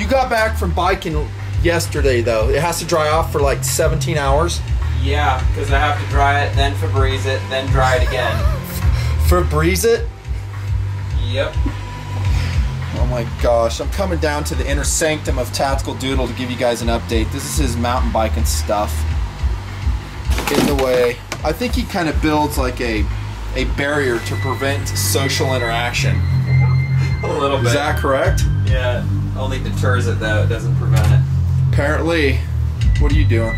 You got back from biking yesterday, though. It has to dry off for like 17 hours. Yeah, because I have to dry it, then Febreze it, then dry it again. Febreze it? Yep. Oh my gosh, I'm coming down to the inner sanctum of Tactical Doodle to give you guys an update. This is his mountain biking stuff. In the way. I think he kind of builds like a barrier to prevent social interaction. A little bit. Is that correct? Yeah, only deters it though, it doesn't prevent it. Apparently. What are you doing?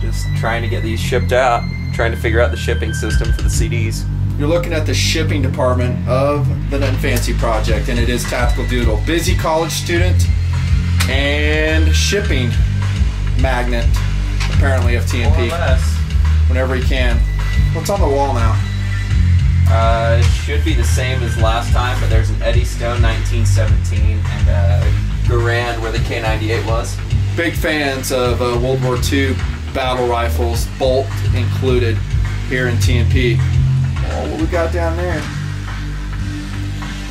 Just trying to get these shipped out. Trying to figure out the shipping system for the CDs. You're looking at the shipping department of the nutnfancy project, and it is Tactical Doodle. Busy college student and shipping magnet, apparently, of TNP. More or less. Whenever he can. What's on the wall now? It should be the same as last time, but there's an Eddystone 1917 and a Garand where the K98 was. Big fans of World War II battle rifles, bolt included, here in TNP. Oh, what we got down there?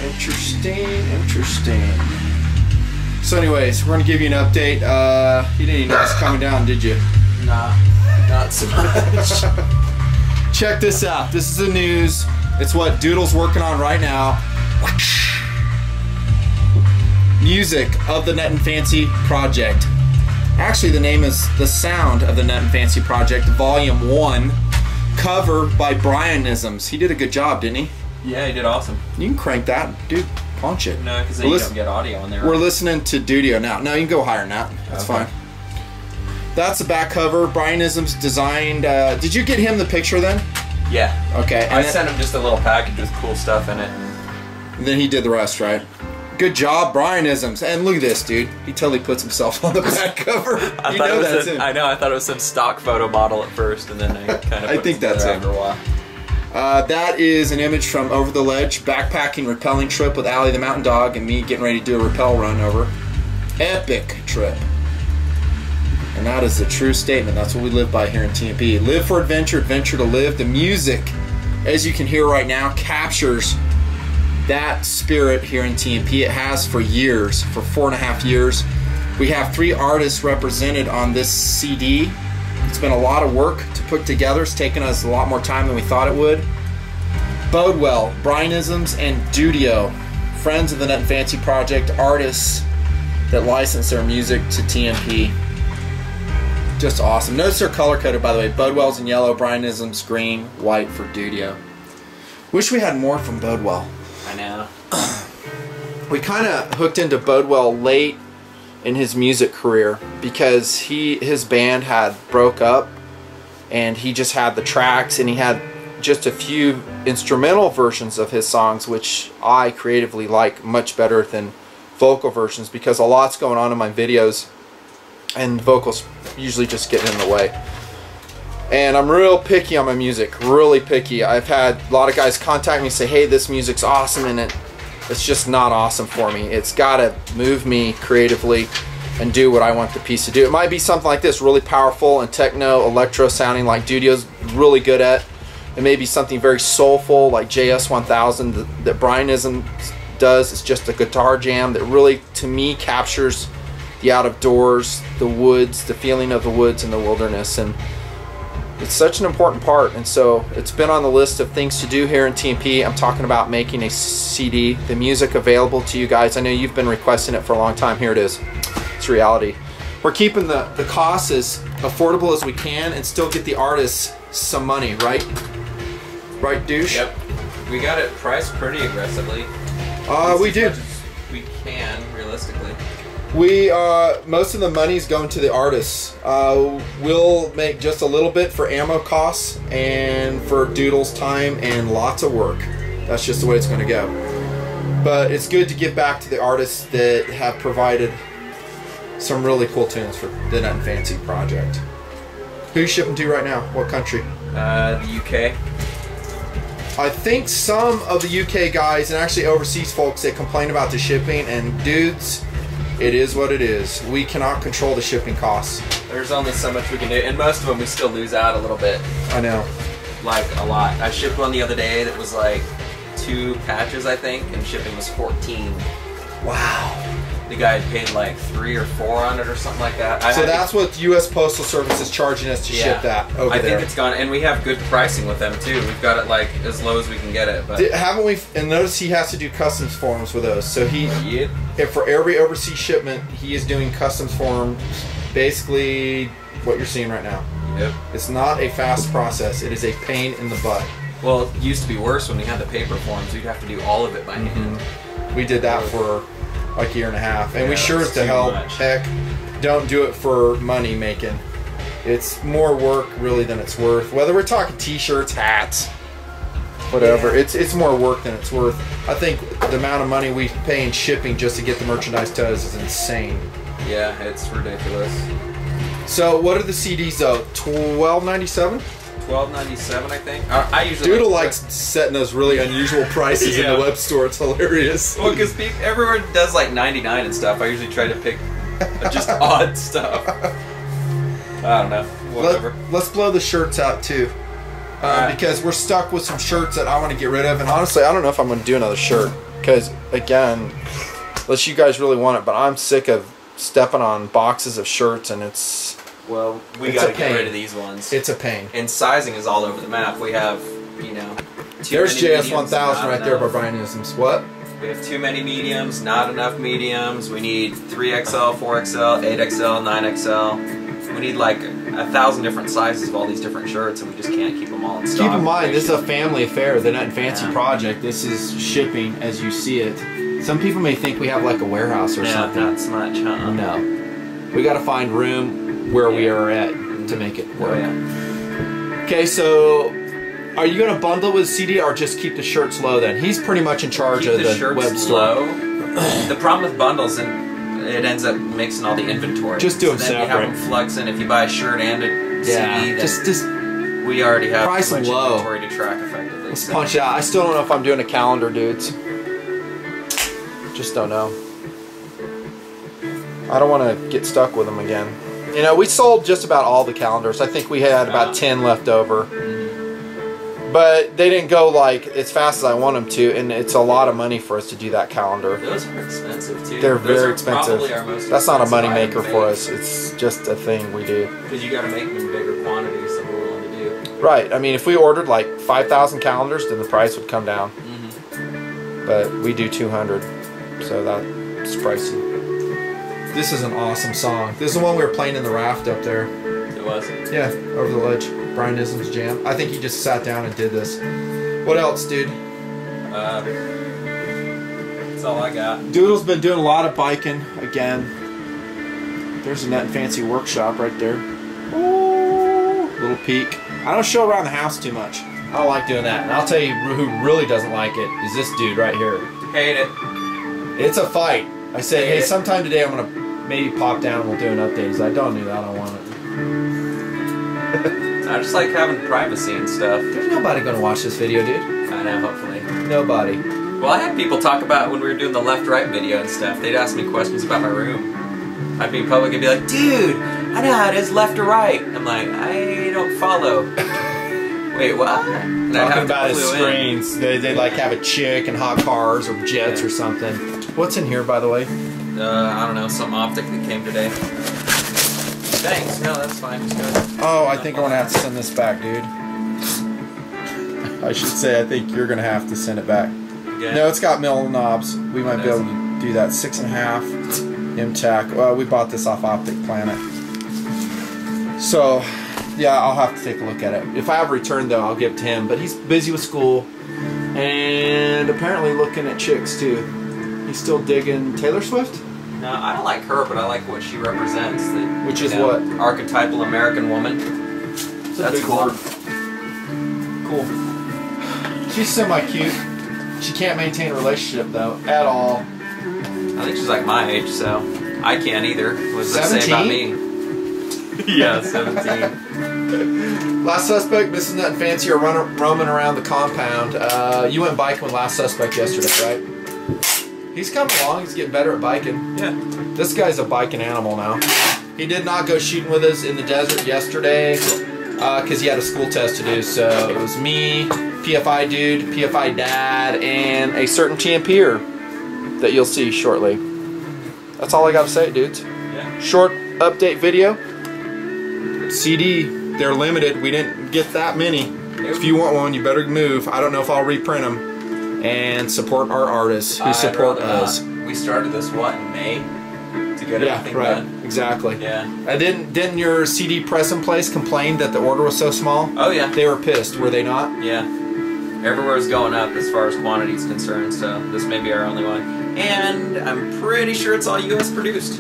Interesting, interesting. So anyways, we're going to give you an update. You didn't even know it's coming down, did you? Nah, not so much. Check this out. This is the news. It's what Doodle's working on right now. Music of the nutnfancy project. Actually, the name is The Sound of the nutnfancy Project, Volume 1, cover by Brianisms. He did a good job, didn't he? Yeah, he did awesome. You can crank that, dude. Punch it. No, because then you don't get audio on there. We're listening to Dudio now. No, you can go higher than that. That's fine. That's the back cover. Brianisms designed. Did you get him the picture then? Yeah. Okay. I sent him just a little package with cool stuff in it. And then he did the rest, right? Good job, Brianisms. And look at this, dude. He totally puts himself on the back cover. I thought it was some stock photo model at first, and then I kind of I think that's him. After a while. That is an image from Over the Ledge, backpacking, rappelling trip with Allie the Mountain Dog and me getting ready to do a rappel run over. Epic trip. And that is the true statement. That's what we live by here in TNP. Live for adventure, adventure to live. The music, as you can hear right now, captures that spirit here in TNP. It has for years, for 4.5 years. We have 3 artists represented on this CD. It's been a lot of work to put together. It's taken us a lot more time than we thought it would. Bodewell, Brianisms, and Dudio, friends of the nutnfancy project, artists that license their music to TNP. Just awesome. Notice they're color coded, by the way. Bodewell's in yellow, Brianisms green, white for Dudio. Wish we had more from Bodewell. I know. We kind of hooked into Bodewell late in his music career because his band had broke up and he just had the tracks and he had just a few instrumental versions of his songs, which I creatively like much better than vocal versions because a lot's going on in my videos and vocals usually just get in the way. And I'm real picky on my music, really picky. I've had a lot of guys contact me and say, hey, this music's awesome, and it's just not awesome for me. It's gotta move me creatively and do what I want the piece to do. It might be something like this, really powerful and techno, electro sounding like Dudio's really good at. It may be something very soulful like JS1000 that Brianism does. It's just a guitar jam that really, to me, captures the out of doors, the woods, the feeling of the woods and the wilderness. And it's such an important part, and so it's been on the list of things to do here in TNP. I'm talking about making a CD, the music available to you guys. I know you've been requesting it for a long time. Here it is. It's reality. We're keeping the costs as affordable as we can and still get the artists some money, right? Right, douche? Yep. We got it priced pretty aggressively. We do. As much as we can, realistically. Most of the money's going to the artists. We'll make just a little bit for ammo costs and for Doodle's time and lots of work. That's just the way it's going to go. But it's good to give back to the artists that have provided some really cool tunes for the nutnfancy project. Who's shipping to right now? What country? The UK. I think some of the UK guys and actually overseas folks, they complain about the shipping, and dudes, it is what it is. We cannot control the shipping costs. There's only so much we can do, and most of them we still lose out a little bit. I know. Like, a lot. I shipped one the other day that was like 2 patches, I think, and shipping was $14. Wow. the guy had paid like $3 or $4 on it or something like that. So that's what U.S. Postal Service is charging us to ship that over there. I think it's gone, and we have good pricing with them too. We've got it like as low as we can get it. But haven't we? And notice he has to do customs forms with those. So if for every overseas shipment, he is doing customs forms. Basically, what you're seeing right now. Yep. It's not a fast process. It is a pain in the butt. Well, it used to be worse when we had the paper forms. We'd have to do all of it by hand. We did that for like a year and a half, and we sure as the hell heck don't do it for money making. It's more work really than it's worth. Whether we're talking t-shirts, hats, whatever, it's more work than it's worth. I think the amount of money we pay in shipping just to get the merchandise to us is insane. Yeah, it's ridiculous. So what are the CDs though? $12.97? $12.97, I think. I usually Doodle likes setting those really unusual prices in the web store. It's hilarious. Well, because everyone does like 99 and stuff. I usually try to pick just odd stuff. I don't know. Whatever. Let's blow the shirts out too, because we're stuck with some shirts that I want to get rid of. And honestly, I don't know if I'm going to do another shirt because, again, unless you guys really want it, but I'm sick of stepping on boxes of shirts, and it's. Well, we got to get rid of these ones. It's a pain. And sizing is all over the map. We have, you know, there's JS1000 right there by Brian Isms. What? We have too many mediums, not enough mediums. We need 3XL, 4XL, 8XL, 9XL. We need like 1,000 different sizes of all these different shirts, and we just can't keep them all in stock. Keep in mind, this is a family affair. The Nut and Fancy project. This is shipping as you see it. Some people may think we have like a warehouse or something. Not so much, huh? No. We got to find room where we are at to make it work. Okay, so are you going to bundle with CD or just keep the shirts low then? He's pretty much in charge of the web store. Low. The problem with bundles, and it ends up mixing all the inventory. Just do them separate. Then you have them fluxing. If you buy a shirt and a CD, just we already have price too much low. inventory to track effectively. Let's punch it out. I still don't know if I'm doing a calendar, dudes. Just don't know. I don't want to get stuck with them again. You know, we sold just about all the calendars. I think we had about 10 left over. But they didn't go like as fast as I want them to, and it's a lot of money for us to do that calendar. Those are expensive too. They're very expensive. Probably our most That's not a money expensive maker for us. It's just a thing we do. Because you got to make them in bigger quantities than we're willing to do. Right. I mean, if we ordered like 5,000 calendars, then the price would come down. But we do 200, so that's pricey. This is an awesome song. This is the one we were playing in the raft up there. It was? Yeah, over the ledge. Brian Ism's jam. I think he just sat down and did this. What else, dude? That's all I got. Doodle's been doing a lot of biking again. There's a Nut and Fancy workshop right there. Ooh, little peek. I don't show around the house too much. I don't like doing that. And I'll tell you who really doesn't like it is this dude right here. Hate it. It's a fight. I said, hey, sometime today I'm going to maybe pop down and we'll do an update. He's like, don't do that, I don't want it. I just like having privacy and stuff. There's nobody going to watch this video, dude. I know, hopefully. Nobody. Well, I had people talk about when we were doing the left-right video and stuff. They'd ask me questions about my room. I'd be in public and be like, dude, I know how it is left or right. I'm like, I don't follow. Wait, what? And talking about his screens. They like have a chick and hot cars or jets or something. What's in here, by the way? I don't know, some optic that came today. Thanks. No, that's fine. Just go ahead. Oh, I think I'm gonna have to send this back, dude. I should say I think you're gonna have to send it back. Yeah. No, it's got mill knobs. We might be able to do that. 6.5 MTAC. Well, we bought this off Optic Planet. So, yeah, I'll have to take a look at it. If I have a return, though, I'll give it to him. But he's busy with school and apparently looking at chicks too. He's still digging Taylor Swift? No, I don't like her, but I like what she represents. Which is what? Archetypal American woman. That's cool. Cool. She's semi-cute. She can't maintain a relationship, though, at all. I think she's like my age, so I can't either. What does that say about me? Yeah, 17. Last Suspect, Mrs. Nut and Fancy are roaming around the compound. You went biking with Last Suspect yesterday, right? He's coming along. He's getting better at biking. Yeah. This guy's a biking animal now. He did not go shooting with us in the desert yesterday because he had a school test to do. So it was me, PFI dude, PFI dad, and a certain TNPer that you'll see shortly. That's all I got to say, dudes. Yeah. Short update video. CD, they're limited. We didn't get that many. If you want one, you better move. I don't know if I'll reprint them. And support our artists who support us. We started this, what, in May? To get everything done? Exactly. Yeah. Didn't your CD pressing place complain that the order was so small? Oh, yeah. They were pissed, were they not? Yeah. Everywhere's going up as far as quantity is concerned, so this may be our only one. And I'm pretty sure it's all U.S. produced.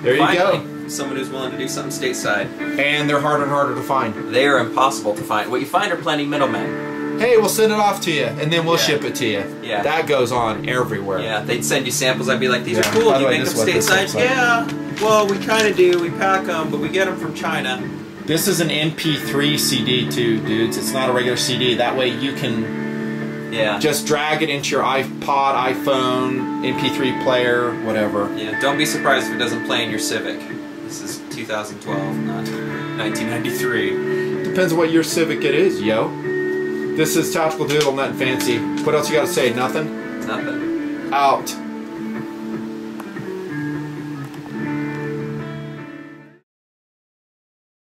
There you go. Someone who's willing to do something stateside. And they're harder and harder to find. They are impossible to find. What you find are plenty middlemen. Hey, we'll send it off to you, and then we'll ship it to you. Yeah. That goes on everywhere. Yeah, they'd send you samples. I'd be like, these are cool. Do you make them stateside? Like. Yeah. Well, we kind of do. We pack them, but we get them from China. This is an MP3 CD too, dudes. It's not a regular CD. That way you can just drag it into your iPod, iPhone, MP3 player, whatever. Yeah, don't be surprised if it doesn't play in your Civic. This is 2012, not 1993. Depends on what your Civic it is, yo. This is Tactical Doodle, Nut and Fancy. What else you got to say? Nothing? Nothing. Out.